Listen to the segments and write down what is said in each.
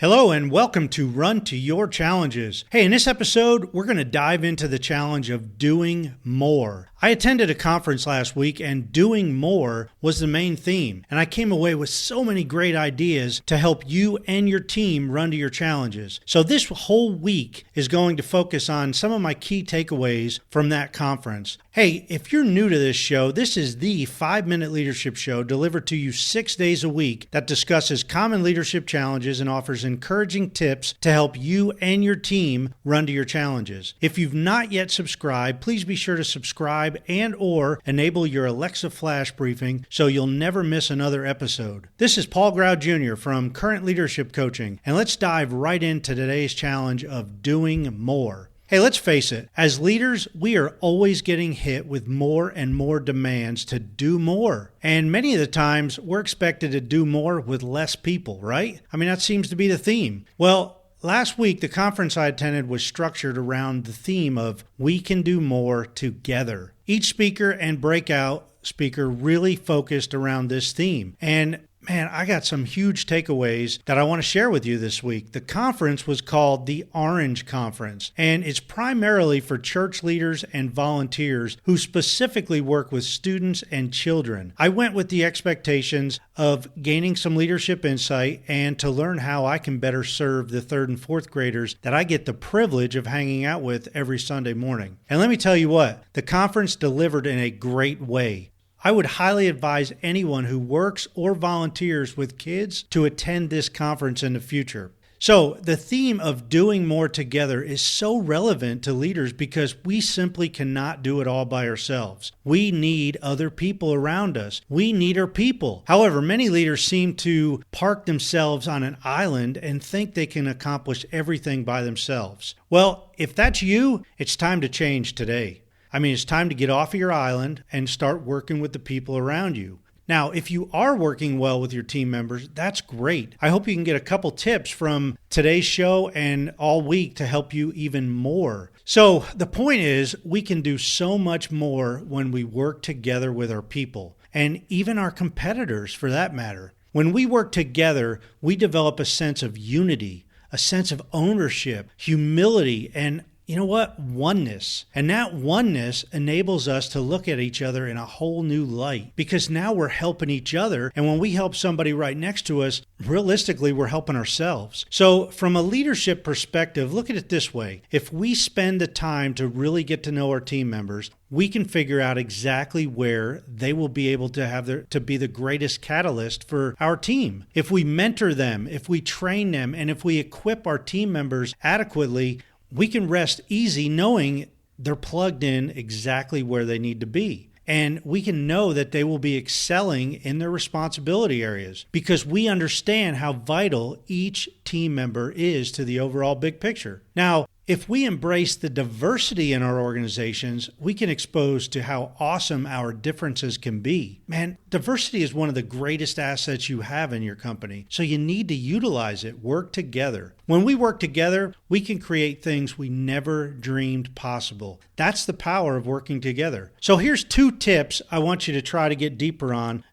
Hello and welcome to Run to Your Challenges. Hey, in this episode, we're going to dive into the challenge of doing more. I attended a conference last week and doing more was the main theme. And I came away with so many great ideas to help you and your team run to your challenges. So this whole week is going to focus on some of my key takeaways from that conference. Hey, if you're new to this show, this is the 5-minute leadership show delivered to you 6 days a week that discusses common leadership challenges and offers encouraging tips to help you and your team run to your challenges. If you've not yet subscribed, please be sure to subscribe and or enable your Alexa flash briefing so you'll never miss another episode. This is Paul Grau Jr. from Current Leadership Coaching, and let's dive right into today's challenge of doing more. Hey, let's face it, as leaders, we are always getting hit with more and more demands to do more. And many of the times, we're expected to do more with less people, right? I mean, that seems to be the theme. Well, last week, the conference I attended was structured around the theme of we can do more together. Each speaker and breakout speaker really focused around this theme. And man, I got some huge takeaways that I want to share with you this week. The conference was called the Orange Conference, and it's primarily for church leaders and volunteers who specifically work with students and children. I went with the expectations of gaining some leadership insight and to learn how I can better serve the 3rd and 4th graders that I get the privilege of hanging out with every Sunday morning. And let me tell you what, the conference delivered in a great way. I would highly advise anyone who works or volunteers with kids to attend this conference in the future. So the theme of doing more together is so relevant to leaders because we simply cannot do it all by ourselves. We need other people around us. We need our people. However, many leaders seem to park themselves on an island and think they can accomplish everything by themselves. Well, if that's you, it's time to change today. I mean, it's time to get off of your island and start working with the people around you. Now, if you are working well with your team members, that's great. I hope you can get a couple tips from today's show and all week to help you even more. So the point is, we can do so much more when we work together with our people and even our competitors for that matter. When we work together, we develop a sense of unity, a sense of ownership, humility, and you know what? Oneness. And that oneness enables us to look at each other in a whole new light because now we're helping each other. And when we help somebody right next to us, realistically, we're helping ourselves. So from a leadership perspective, look at it this way. If we spend the time to really get to know our team members, we can figure out exactly where they will be able to be the greatest catalyst for our team. If we mentor them, if we train them, and if we equip our team members adequately, we can rest easy knowing they're plugged in exactly where they need to be. And we can know that they will be excelling in their responsibility areas because we understand how vital each team member is to the overall big picture. Now, if we embrace the diversity in our organizations, we can expose to how awesome our differences can be. Man, diversity is one of the greatest assets you have in your company, so you need to utilize it. Work together. When we work together, we can create things we never dreamed possible. That's the power of working together. So here's 2 tips I want you to try to get deeper on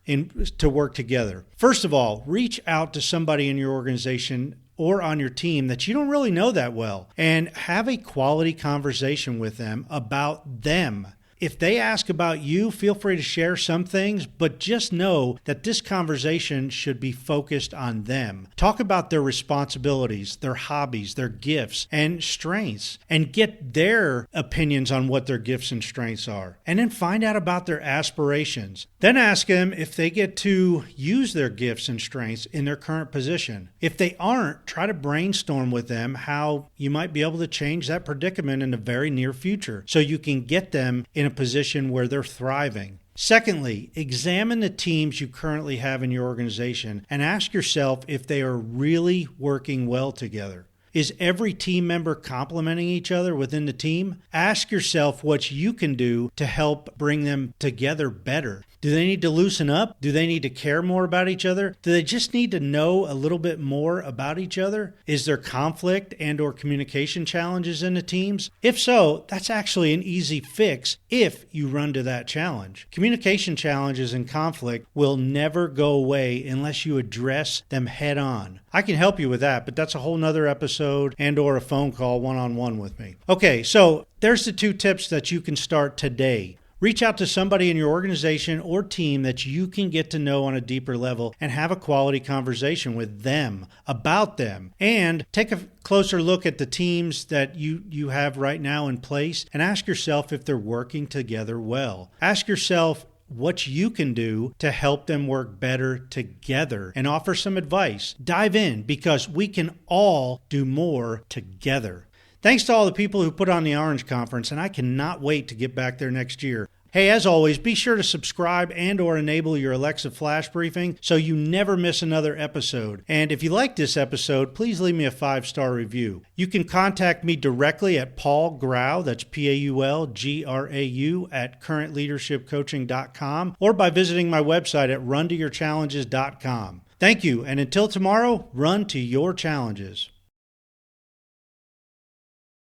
to work together. First of all, reach out to somebody in your organization or on your team that you don't really know that well and have a quality conversation with them about them. If they ask about you, feel free to share some things, but just know that this conversation should be focused on them. Talk about their responsibilities, their hobbies, their gifts and strengths, and get their opinions on what their gifts and strengths are. And then find out about their aspirations. Then ask them if they get to use their gifts and strengths in their current position. If they aren't, try to brainstorm with them how you might be able to change that predicament in the very near future so you can get them in a position where they're thriving. Secondly, examine the teams you currently have in your organization and ask yourself if they are really working well together. Is every team member complementing each other within the team? Ask yourself what you can do to help bring them together better. Do they need to loosen up? Do they need to care more about each other? Do they just need to know a little bit more about each other? Is there conflict and or communication challenges in the teams? If so, that's actually an easy fix if you run to that challenge. Communication challenges and conflict will never go away unless you address them head on. I can help you with that, but that's a whole nother episode and or a phone call one-on-one with me. Okay, so there's the 2 tips that you can start today. Reach out to somebody in your organization or team that you can get to know on a deeper level and have a quality conversation with them about them. And take a closer look at the teams that you have right now in place and ask yourself if they're working together well. Ask yourself what you can do to help them work better together and offer some advice. Dive in because we can all do more together. Thanks to all the people who put on the Orange Conference, and I cannot wait to get back there next year. Hey, as always, be sure to subscribe and or enable your Alexa flash briefing so you never miss another episode. And if you like this episode, please leave me a 5-star review. You can contact me directly at Paul Grau, that's PaulGrau, at currentleadershipcoaching.com, or by visiting my website at runtoyourchallenges.com. Thank you, and until tomorrow, run to your challenges.